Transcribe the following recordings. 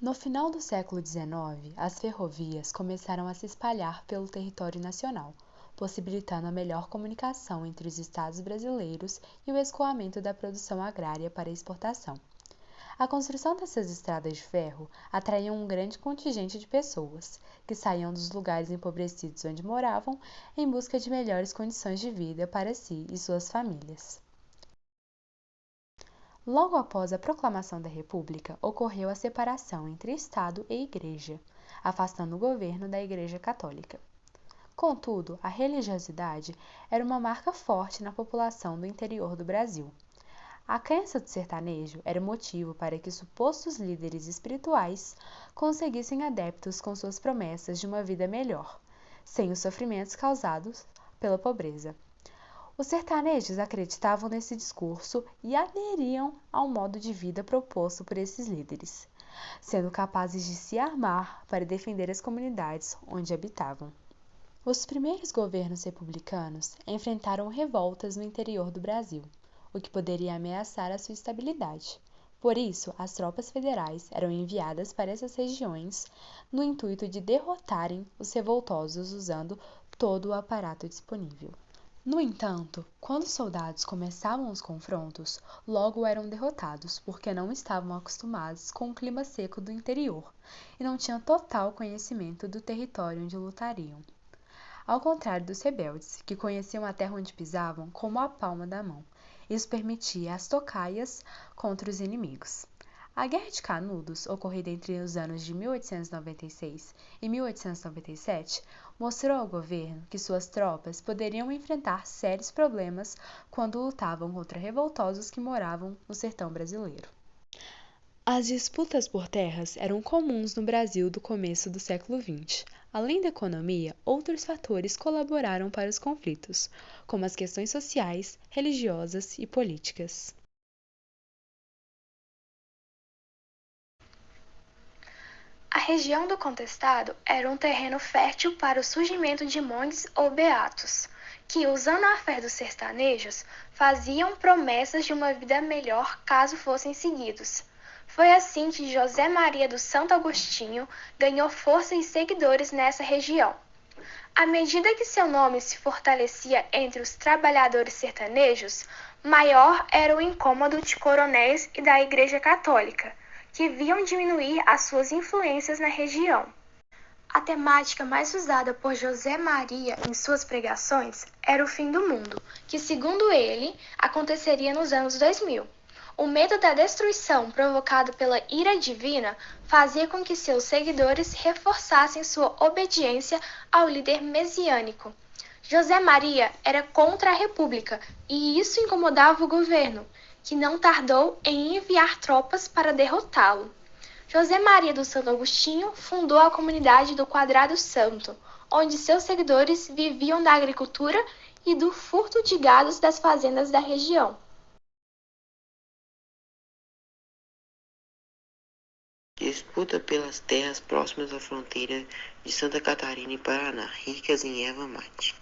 No final do século XIX, as ferrovias começaram a se espalhar pelo território nacional, possibilitando a melhor comunicação entre os estados brasileiros e o escoamento da produção agrária para exportação. A construção dessas estradas de ferro atraía um grande contingente de pessoas, que saíam dos lugares empobrecidos onde moravam em busca de melhores condições de vida para si e suas famílias. Logo após a proclamação da República, ocorreu a separação entre Estado e Igreja, afastando o governo da Igreja Católica. Contudo, a religiosidade era uma marca forte na população do interior do Brasil. A crença do sertanejo era motivo para que supostos líderes espirituais conseguissem adeptos com suas promessas de uma vida melhor, sem os sofrimentos causados pela pobreza. Os sertanejos acreditavam nesse discurso e aderiam ao modo de vida proposto por esses líderes, sendo capazes de se armar para defender as comunidades onde habitavam. Os primeiros governos republicanos enfrentaram revoltas no interior do Brasil, o que poderia ameaçar a sua estabilidade. Por isso, as tropas federais eram enviadas para essas regiões no intuito de derrotarem os revoltosos usando todo o aparato disponível. No entanto, quando os soldados começavam os confrontos, logo eram derrotados porque não estavam acostumados com o clima seco do interior e não tinham total conhecimento do território onde lutariam. Ao contrário dos rebeldes, que conheciam a terra onde pisavam como a palma da mão, isso permitia as tocaias contra os inimigos. A Guerra de Canudos, ocorrida entre os anos de 1896 e 1897, mostrou ao governo que suas tropas poderiam enfrentar sérios problemas quando lutavam contra revoltosos que moravam no sertão brasileiro. As disputas por terras eram comuns no Brasil do começo do século XX. Além da economia, outros fatores colaboraram para os conflitos, como as questões sociais, religiosas e políticas. A região do contestado era um terreno fértil para o surgimento de monges ou beatos, que, usando a fé dos sertanejos, faziam promessas de uma vida melhor caso fossem seguidos. Foi assim que José Maria do Santo Agostinho ganhou força e seguidores nessa região. À medida que seu nome se fortalecia entre os trabalhadores sertanejos, maior era o incômodo de coronéis e da Igreja Católica, que viam diminuir as suas influências na região. A temática mais usada por José Maria em suas pregações era o fim do mundo, que, segundo ele, aconteceria nos anos 2000. O medo da destruição provocado pela ira divina fazia com que seus seguidores reforçassem sua obediência ao líder messiânico. José Maria era contra a República e isso incomodava o governo, que não tardou em enviar tropas para derrotá-lo. José Maria do Santo Agostinho fundou a comunidade do Quadrado Santo, onde seus seguidores viviam da agricultura e do furto de gados das fazendas da região. Disputa pelas terras próximas à fronteira de Santa Catarina e Paraná, ricas em erva mate.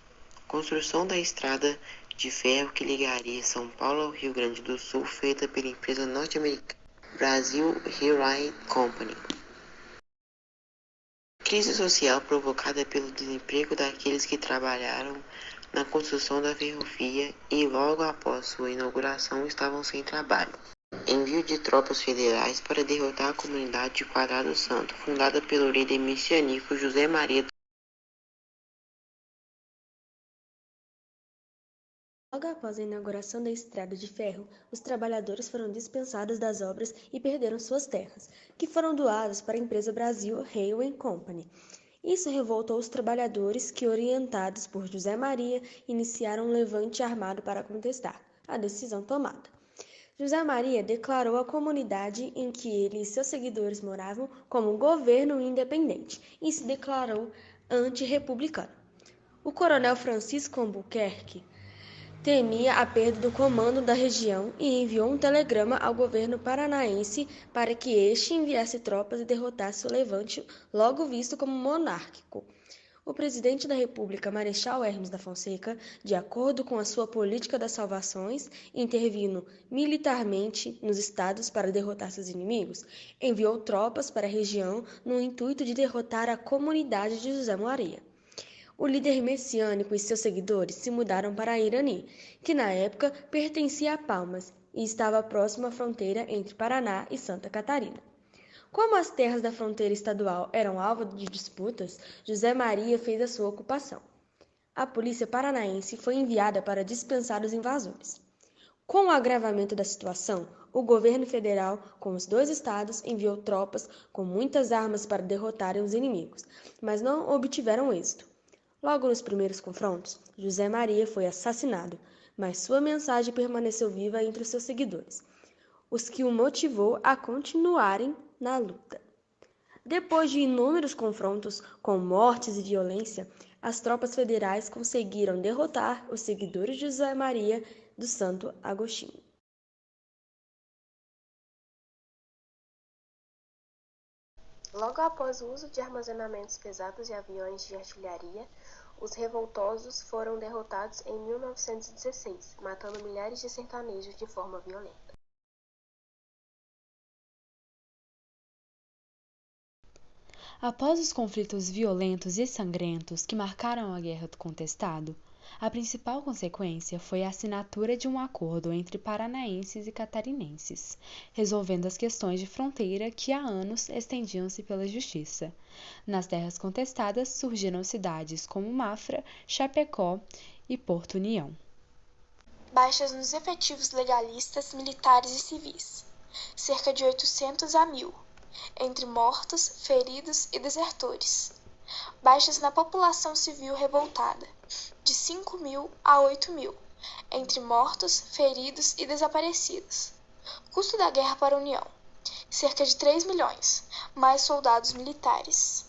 Construção da estrada de ferro que ligaria São Paulo ao Rio Grande do Sul, feita pela empresa norte-americana Brazil Railway Company. Crise social provocada pelo desemprego daqueles que trabalharam na construção da ferrovia e logo após sua inauguração estavam sem trabalho. Envio de tropas federais para derrotar a comunidade de Quadrado Santo, fundada pelo líder messiânico José Maria. Logo após a inauguração da estrada de ferro, os trabalhadores foram dispensados das obras e perderam suas terras, que foram doadas para a empresa Brazil Railway Company. Isso revoltou os trabalhadores que, orientados por José Maria, iniciaram um levante armado para contestar a decisão tomada. José Maria declarou a comunidade em que ele e seus seguidores moravam como governo independente e se declarou antirrepublicano. O coronel Francisco Albuquerque temia a perda do comando da região e enviou um telegrama ao governo paranaense para que este enviasse tropas e derrotasse o levante, logo visto como monárquico. O presidente da República, Marechal Hermes da Fonseca, de acordo com a sua política das salvações, intervindo militarmente nos estados para derrotar seus inimigos, enviou tropas para a região no intuito de derrotar a comunidade de José Maria. O líder messiânico e seus seguidores se mudaram para Irani, que na época pertencia a Palmas e estava próximo à fronteira entre Paraná e Santa Catarina. Como as terras da fronteira estadual eram alvo de disputas, José Maria fez a sua ocupação. A polícia paranaense foi enviada para dispensar os invasores. Com o agravamento da situação, o governo federal, com os dois estados, enviou tropas com muitas armas para derrotarem os inimigos, mas não obtiveram êxito. Logo nos primeiros confrontos, José Maria foi assassinado, mas sua mensagem permaneceu viva entre os seus seguidores, os que o motivou a continuarem na luta. Depois de inúmeros confrontos com mortes e violência, as tropas federais conseguiram derrotar os seguidores de José Maria do Santo Agostinho. Logo após o uso de armazenamentos pesados e aviões de artilharia, os revoltosos foram derrotados em 1916, matando milhares de sertanejos de forma violenta. Após os conflitos violentos e sangrentos que marcaram a Guerra do Contestado, a principal consequência foi a assinatura de um acordo entre paranaenses e catarinenses, resolvendo as questões de fronteira que há anos estendiam-se pela justiça. Nas terras contestadas surgiram cidades como Mafra, Chapecó e Porto União. Baixas nos efetivos legalistas, militares e civis, cerca de 800 a 1.000, entre mortos, feridos e desertores. Baixas na população civil revoltada, de 5.000 a 8.000, entre mortos, feridos e desaparecidos. Custo da guerra para a União, cerca de 3 milhões, mais soldados militares.